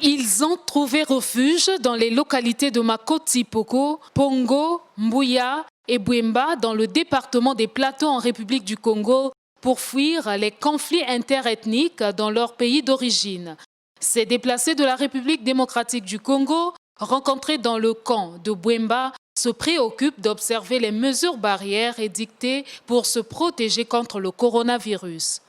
Ils ont trouvé refuge dans les localités de Makoti-Poko, Pongo, Mbuya et Bwemba dans le département des Plateaux en République du Congo pour fuir les conflits interethniques dans leur pays d'origine. Ces déplacés de la République démocratique du Congo, rencontrés dans le camp de Bwemba, se préoccupent d'observer les mesures barrières édictées pour se protéger contre le coronavirus.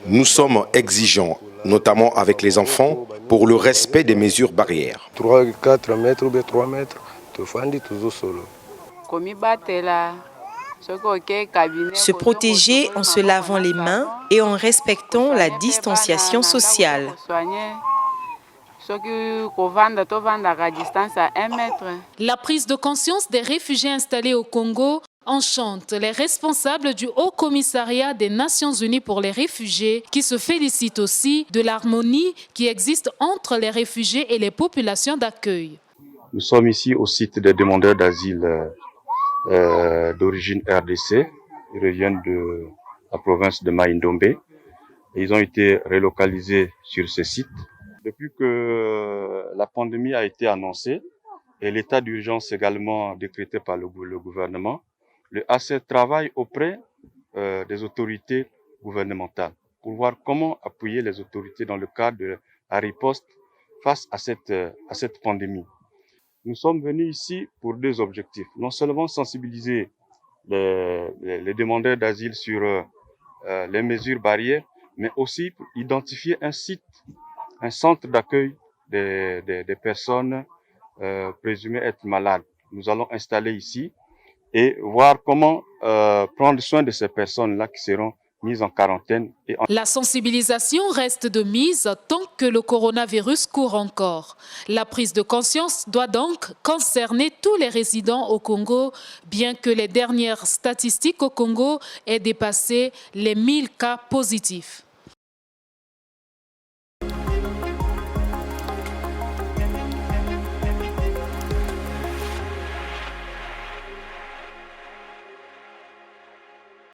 Nous sommes exigeants, notamment avec les enfants, pour le respect des mesures barrières. 3-4 mètres ou 3 mètres, se protéger en se lavant les mains et en respectant la distanciation sociale. La prise de conscience des réfugiés installés au Congo enchante les responsables du Haut Commissariat des Nations Unies pour les réfugiés qui se félicitent aussi de l'harmonie qui existe entre les réfugiés et les populations d'accueil. Nous sommes ici au site des demandeurs d'asile d'origine RDC. Ils reviennent de la province de Mai-Ndombe et ils ont été relocalisés sur ce site. Depuis que la pandémie a été annoncée et l'état d'urgence également décrété par le gouvernement, le HCR travaille auprès des autorités gouvernementales pour voir comment appuyer les autorités dans le cadre de la riposte face à cette pandémie. Nous sommes venus ici pour deux objectifs. Non seulement sensibiliser les demandeurs d'asile sur les mesures barrières, mais aussi pour identifier un centre d'accueil des personnes présumées être malades. Nous allons installer ici et voir comment prendre soin de ces personnes-là qui seront mises en quarantaine. La sensibilisation reste de mise tant que le coronavirus court encore. La prise de conscience doit donc concerner tous les résidents au Congo, bien que les dernières statistiques au Congo aient dépassé les 1000 cas positifs.